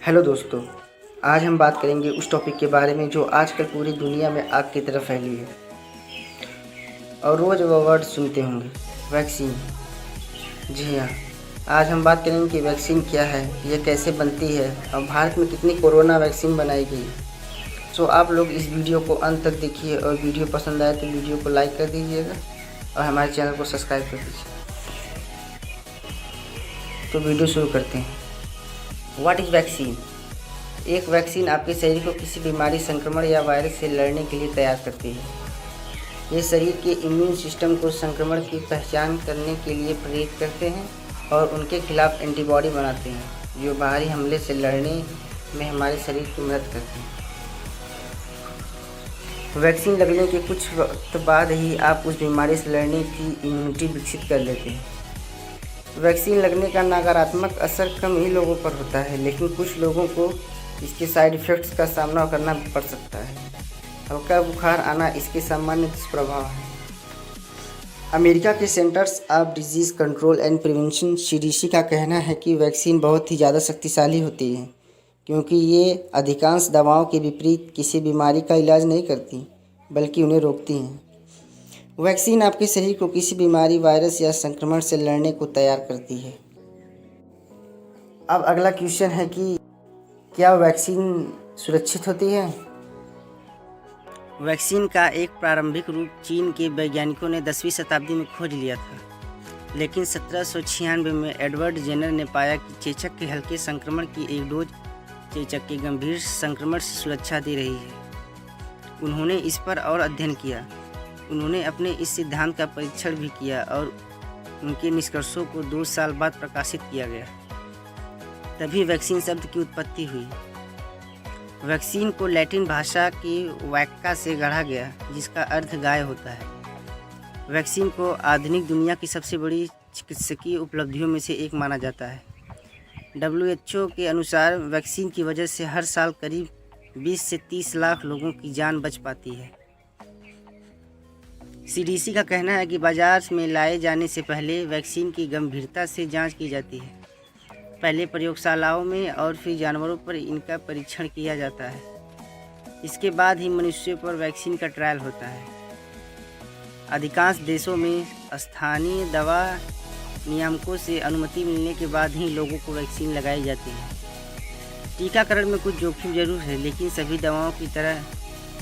Hello दोस्तों, आज हम बात करेंगे उस टॉपिक के बारे में जो आजकल पूरी दुनिया में आग की तरह फैली है और रोज़ वो वर्ड सुनते होंगे, वैक्सीन। जी हाँ, आज हम बात करेंगे कि वैक्सीन क्या है, यह कैसे बनती है और भारत में कितनी कोरोना वैक्सीन बनाई गई। सो आप लोग इस वीडियो को अंत तक देखिए और वीडियो पसंद आए तो वीडियो को लाइक कर दीजिएगा और हमारे चैनल को सब्सक्राइब कर दीजिए। तो वीडियो शुरू करते हैं। What is vaccine? एक वैक्सीन आपके शरीर को किसी बीमारी, संक्रमण या वायरस से लड़ने के लिए तैयार करती है। ये शरीर के इम्यून सिस्टम को संक्रमण की पहचान करने के लिए प्रेरित करते हैं और उनके खिलाफ एंटीबॉडी बनाते हैं जो बाहरी हमले से लड़ने में हमारे शरीर की मदद करते हैं। वैक्सीन लगने के कुछ वक्त बाद ही आप उस बीमारी से लड़ने की इम्यूनिटी विकसित कर लेते हैं। वैक्सीन लगने का नकारात्मक असर कम ही लोगों पर होता है, लेकिन कुछ लोगों को इसके साइड इफ़ेक्ट्स का सामना करना पड़ सकता है। हल्का बुखार आना इसके सामान्य दुष्प्रभाव है। अमेरिका के centres of disease control and prevention CDC का कहना है कि वैक्सीन बहुत ही ज़्यादा शक्तिशाली होती है क्योंकि ये अधिकांश दवाओं के विपरीत किसी बीमारी का इलाज नहीं करती बल्कि उन्हें रोकती हैं। वैक्सीन आपके शरीर को किसी बीमारी, वायरस या संक्रमण से लड़ने को तैयार करती है। अब अगला क्वेश्चन है कि क्या वैक्सीन सुरक्षित होती है? वैक्सीन का एक प्रारंभिक रूप चीन के वैज्ञानिकों ने 10वीं शताब्दी में खोज लिया था, लेकिन 1796 में एडवर्ड जेनर ने पाया कि चेचक के हल्के संक्रमण की एक डोज चेचक के गंभीर संक्रमण से सुरक्षा दे रही है। उन्होंने इस पर और अध्ययन किया। उन्होंने अपने इस सिद्धांत का परीक्षण भी किया और उनके निष्कर्षों को 2 साल बाद प्रकाशित किया गया। तभी वैक्सीन शब्द की उत्पत्ति हुई। वैक्सीन को लैटिन भाषा की वैक्का से गढ़ा गया, जिसका अर्थ गाय होता है। वैक्सीन को आधुनिक दुनिया की सबसे बड़ी चिकित्सकीय उपलब्धियों में से एक माना जाता है। WHO के अनुसार वैक्सीन की वजह से हर साल करीब 20 से 30 लाख लोगों की जान बच पाती है। CDC का कहना है कि बाजार में लाए जाने से पहले वैक्सीन की गंभीरता से जांच की जाती है। पहले प्रयोगशालाओं में और फिर जानवरों पर इनका परीक्षण किया जाता है। इसके बाद ही मनुष्यों पर वैक्सीन का ट्रायल होता है। अधिकांश देशों में स्थानीय दवा नियामकों से अनुमति मिलने के बाद ही लोगों को वैक्सीन लगाई जाती है। टीकाकरण में कुछ जोखिम जरूर है, लेकिन सभी दवाओं की तरह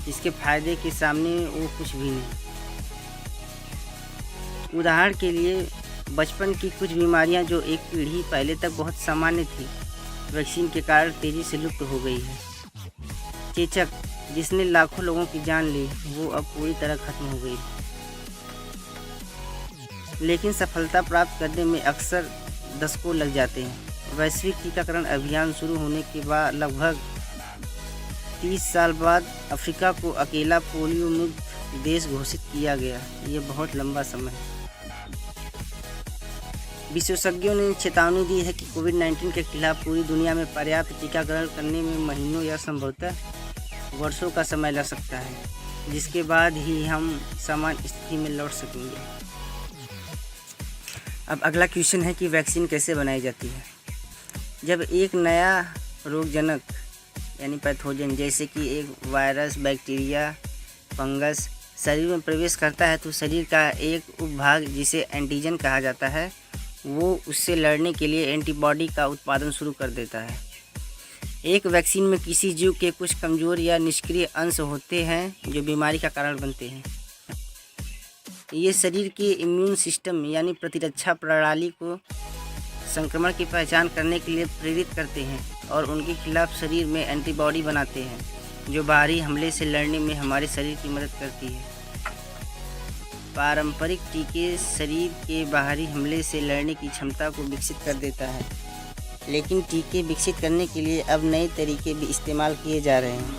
इसके फायदे के सामने वो कुछ भी नहीं। उदाहरण के लिए बचपन की कुछ बीमारियां जो एक पीढ़ी पहले तक बहुत सामान्य थी, वैक्सीन के कारण तेज़ी से लुप्त हो गई है। चेचक, जिसने लाखों लोगों की जान ली, वो अब पूरी तरह खत्म हो गई। लेकिन सफलता प्राप्त करने में अक्सर दशकों लग जाते हैं। वैश्विक टीकाकरण अभियान शुरू होने के बाद लगभग 30 साल बाद अफ्रीका को अकेला पोलियो मुक्त देश घोषित किया गया। ये बहुत लंबा समय है। विशेषज्ञों ने चेतावनी दी है कि कोविड-19 के खिलाफ पूरी दुनिया में पर्याप्त टीकाकरण करने में महीनों या संभवतः वर्षों का समय लग सकता है, जिसके बाद ही हम सामान्य स्थिति में लौट सकेंगे। अब अगला क्वेश्चन है कि वैक्सीन कैसे बनाई जाती है। जब एक नया रोगजनक यानी पैथोजन जैसे कि एक वायरस, बैक्टीरिया, फंगस शरीर में प्रवेश करता है तो शरीर का एक उपभाग जिसे एंटीजन कहा जाता है वो उससे लड़ने के लिए एंटीबॉडी का उत्पादन शुरू कर देता है। एक वैक्सीन में किसी जीव के कुछ कमज़ोर या निष्क्रिय अंश होते हैं जो बीमारी का कारण बनते हैं। ये शरीर के इम्यून सिस्टम यानी प्रतिरक्षा प्रणाली को संक्रमण की पहचान करने के लिए प्रेरित करते हैं और उनके खिलाफ शरीर में एंटीबॉडी बनाते हैं जो बाहरी हमले से लड़ने में हमारे शरीर की मदद करती है। पारंपरिक टीके शरीर के बाहरी हमले से लड़ने की क्षमता को विकसित कर देता है, लेकिन टीके विकसित करने के लिए अब नए तरीके भी इस्तेमाल किए जा रहे हैं।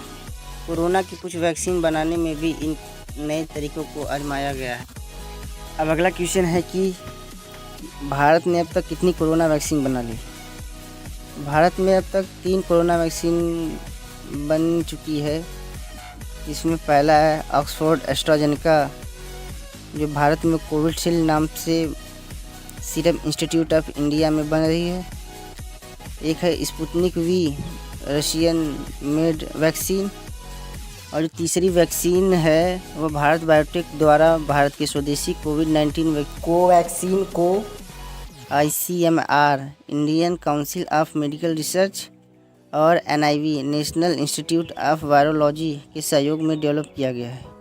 कोरोना की कुछ वैक्सीन बनाने में भी इन नए तरीकों को आजमाया गया है। अब अगला क्वेश्चन है कि भारत ने अब तक कितनी कोरोना वैक्सीन बना ली। भारत में अब तक 3 कोरोना वैक्सीन बन चुकी है। इसमें पहला है ऑक्सफोर्ड एस्ट्राजेनेका, जो भारत में कोविशील्ड नाम से सीरम इंस्टीट्यूट ऑफ इंडिया में बन रही है। एक है Sputnik V Russian made vaccine. और जो तीसरी वैक्सीन है वो भारत बायोटेक द्वारा भारत के स्वदेशी कोविड-19 कोवैक्सीन को ICMR Indian council of medical research और NIV national institute of virology के सहयोग में डेवलप किया गया है।